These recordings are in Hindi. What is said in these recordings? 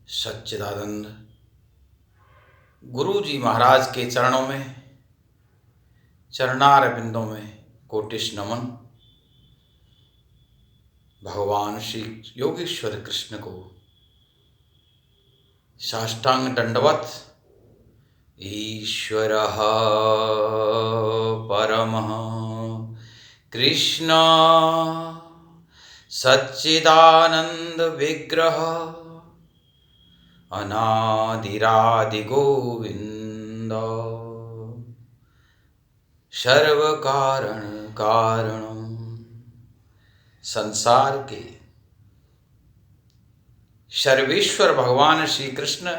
सच्चिदानंद गुरु जी महाराज के चरणों में, चरणार बिंदों में कोटिश नमन। भगवान श्री योगेश्वर कृष्ण को साष्टांग दंडवत। ईश्वरः परमः कृष्ण सच्चिदानंद विग्रह अनादिरादि गोविंद सर्व कारण कारणम। संसार के सर्वेश्वर भगवान श्री कृष्ण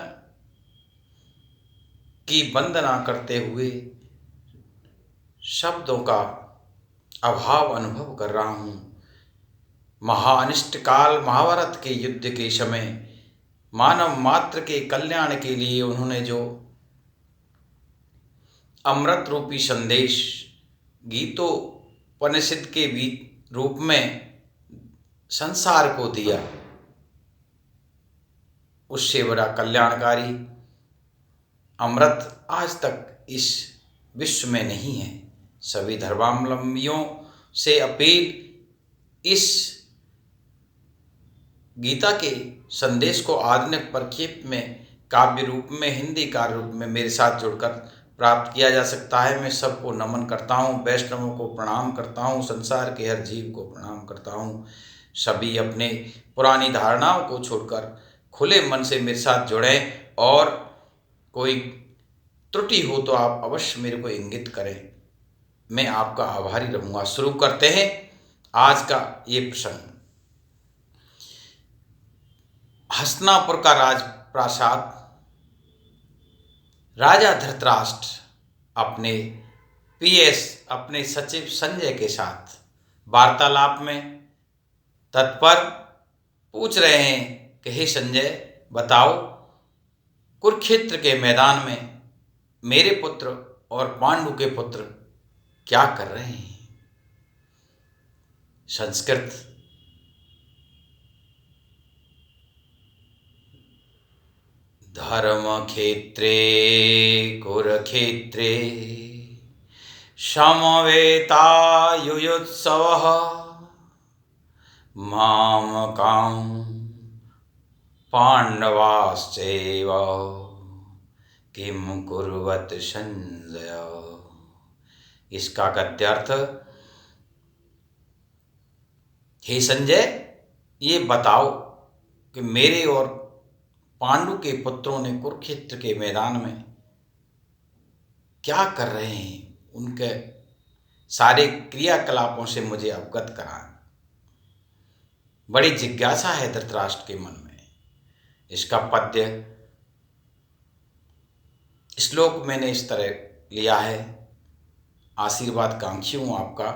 की वंदना करते हुए शब्दों का अभाव अनुभव कर रहा हूँ। महाअनिष्ट काल महाभारत के युद्ध के समय मानव मात्र के कल्याण के लिए उन्होंने जो अमृत रूपी संदेश गीतोपनिषद के भी रूप में संसार को दिया, उससे बड़ा कल्याणकारी अमृत आज तक इस विश्व में नहीं है। सभी धर्मावलंबियों से अपील, इस गीता के संदेश को आधुनिक प्रक्षेप में काव्य रूप में, हिंदी कार्य रूप में मेरे साथ जुड़कर प्राप्त किया जा सकता है। मैं सबको नमन करता हूँ, वैष्णवों को प्रणाम करता हूँ, संसार के हर जीव को प्रणाम करता हूँ। सभी अपने पुरानी धारणाओं को छोड़कर खुले मन से मेरे साथ जुड़ें, और कोई त्रुटि हो तो आप अवश्य मेरे को इंगित करें, मैं आपका आभारी रहूँगा। शुरू करते हैं आज का ये प्रसंग। हस्तिनापुर का राजप्रासाद। राजा धृतराष्ट्र अपने अपने सचिव संजय के साथ वार्तालाप में तत्पर पूछ रहे हैं कि हे संजय, बताओ, कुरुक्षेत्र के मैदान में मेरे पुत्र और पांडु के पुत्र क्या कर रहे हैं? संस्कृत। धर्मक्षेत्रे कुरुक्षेत्रे समवेतायुयुत्सवः मामकां पांडवाश्चैव किं कुर्वत संजय। इसका गद्यार्थ, हे संजय, ये बताओ कि मेरे और पांडु के पुत्रों ने कुरुक्षेत्र के मैदान में क्या कर रहे हैं, उनके सारे क्रियाकलापों से मुझे अवगत कराएं। बड़ी जिज्ञासा है धृतराष्ट्र के मन में। इसका पद्य श्लोक मैंने इस तरह लिया है। आशीर्वाद कांक्षी हूँ आपका।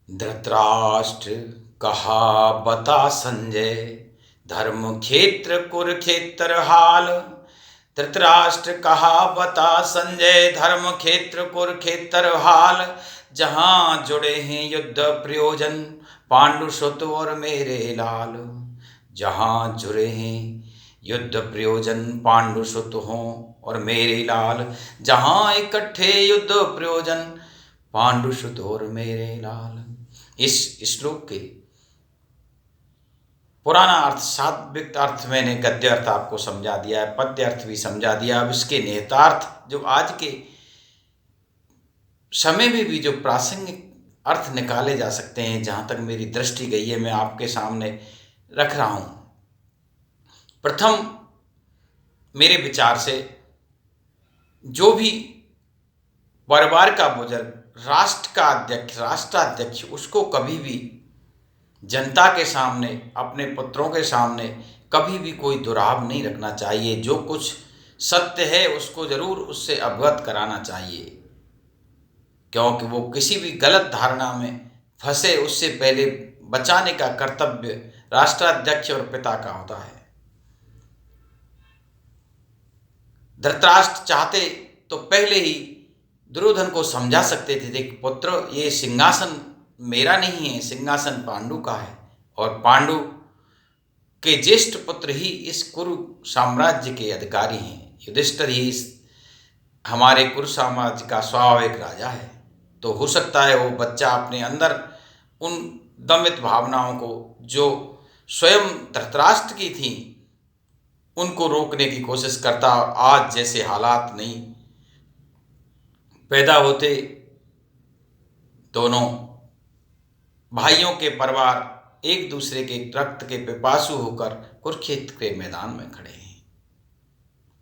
धृतराष्ट्र कहा बता संजय, धर्म क्षेत्र कुरुक्षेत्र हाल। धृतराष्ट्र कहा बता संजय, धर्म क्षेत्र कुरुक्षेत्र हाल। जहाँ जुड़े हैं युद्ध प्रयोजन पांडु सुत और मेरे लाल। जहाँ जुड़े हैं युद्ध प्रयोजन पांडु सुत हों और मेरे लाल। जहाँ इकट्ठे युद्ध प्रयोजन पांडु सुत और मेरे लाल। इस श्लोक के पुराना अर्थ, सात्विक अर्थ मैंने गद्य अर्थ आपको समझा दिया है, पद्य अर्थ भी समझा दिया। अब इसके निहितार्थ जो आज के समय में भी जो प्रासंगिक अर्थ निकाले जा सकते हैं, जहाँ तक मेरी दृष्टि गई है, मैं आपके सामने रख रहा हूँ। प्रथम, मेरे विचार से जो भी परिवार का बुजुर्ग, राष्ट्र का अध्यक्ष, राष्ट्राध्यक्ष, उसको कभी भी जनता के सामने, अपने पुत्रों के सामने कभी भी कोई दुराव नहीं रखना चाहिए। जो कुछ सत्य है उसको जरूर उससे अवगत कराना चाहिए। क्योंकि वो किसी भी गलत धारणा में फंसे उससे पहले बचाने का कर्तव्य राष्ट्राध्यक्ष और पिता का होता है। धृतराष्ट्र चाहते तो पहले ही दुर्योधन को समझा सकते थे, देख पुत्र, ये सिंहासन मेरा नहीं है, सिंहासन पांडु का है और पांडु के ज्येष्ठ पुत्र ही इस कुरु साम्राज्य के अधिकारी हैं। युधिष्ठिर ही इस हमारे कुरु साम्राज्य का स्वाभाविक राजा है। तो हो सकता है वो बच्चा अपने अंदर उन दमित भावनाओं को जो स्वयं धृतराष्ट्र की थी उनको रोकने की कोशिश करता। आज जैसे हालात नहीं पैदा होते, दोनों भाइयों के परिवार एक दूसरे के रक्त के पिपासु होकर कुरुक्षेत्र के मैदान में खड़े हैं।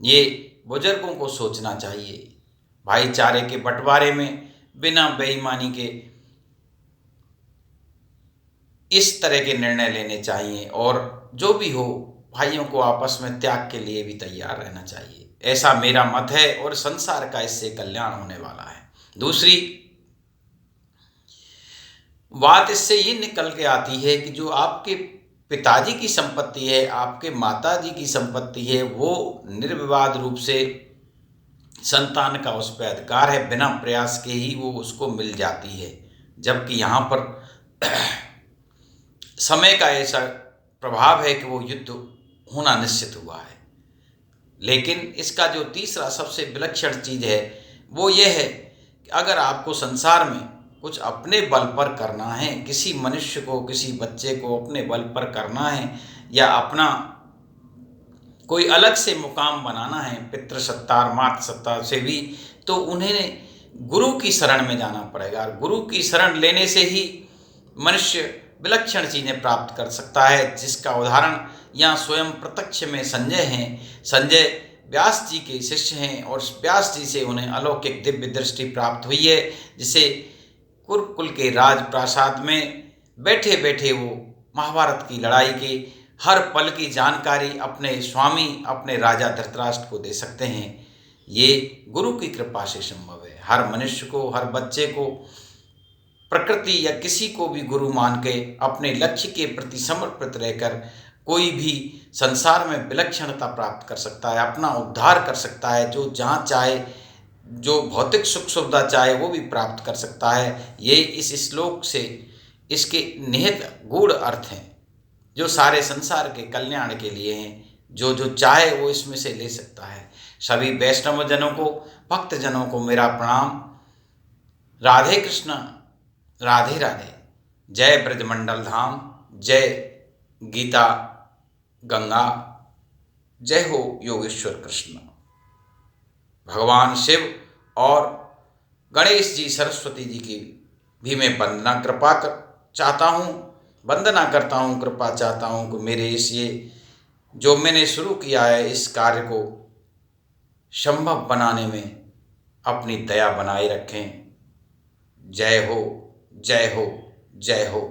ये बुजुर्गों को सोचना चाहिए। भाईचारे के बंटवारे में बिना बेईमानी के इस तरह के निर्णय लेने चाहिए और जो भी हो भाइयों को आपस में त्याग के लिए भी तैयार रहना चाहिए। ऐसा मेरा मत है और संसार का इससे कल्याण होने वाला है। दूसरी बात इससे ये निकल के आती है कि जो आपके पिताजी की संपत्ति है, आपके माताजी की संपत्ति है, वो निर्विवाद रूप से संतान का उस पर अधिकार है, बिना प्रयास के ही वो उसको मिल जाती है। जबकि यहाँ पर समय का ऐसा प्रभाव है कि वो युद्ध होना निश्चित हुआ है। लेकिन इसका जो तीसरा सबसे विलक्षण चीज़ है वो ये है कि अगर आपको संसार में कुछ अपने बल पर करना है, किसी मनुष्य को, किसी बच्चे को अपने बल पर करना है या अपना कोई अलग से मुकाम बनाना है पितृसत्ता और मातृसत्ता से भी, तो उन्हें गुरु की शरण में जाना पड़ेगा। गुरु की शरण लेने से ही मनुष्य विलक्षण चीज़ें प्राप्त कर सकता है, जिसका उदाहरण यहाँ स्वयं प्रत्यक्ष में संजय हैं। संजय व्यास जी के शिष्य हैं और व्यास जी से उन्हें अलौकिक दिव्य दृष्टि प्राप्त हुई है, जिसे कुरुकुल के राजप्रासाद में बैठे बैठे वो महाभारत की लड़ाई के हर पल की जानकारी अपने स्वामी, अपने राजा धृतराष्ट्र को दे सकते हैं। ये गुरु की कृपा से संभव है। हर मनुष्य को, हर बच्चे को प्रकृति या किसी को भी गुरु मान के अपने लक्ष्य के प्रति समर्पित रहकर कोई भी संसार में विलक्षणता प्राप्त कर सकता है, अपना उद्धार कर सकता है। जो जहाँ चाहे, जो भौतिक सुख सुविधा चाहे वो भी प्राप्त कर सकता है। ये इस श्लोक से इसके निहित गूढ़ अर्थ हैं जो सारे संसार के कल्याण के लिए हैं। जो जो चाहे वो इसमें से ले सकता है। सभी वैष्णव जनों को, भक्त जनों को मेरा प्रणाम। राधे कृष्ण, राधे राधे। जय ब्रजमंडल धाम, जय गीता गंगा, जय हो योगेश्वर कृष्ण। भगवान शिव और गणेश जी, सरस्वती जी की भी मैं वंदना चाहता हूँ, वंदना करता हूँ, कृपा चाहता हूँ कि मेरे इस ये जो मैंने शुरू किया है इस कार्य को संभव बनाने में अपनी दया बनाए रखें। जय हो, जय हो, जय हो।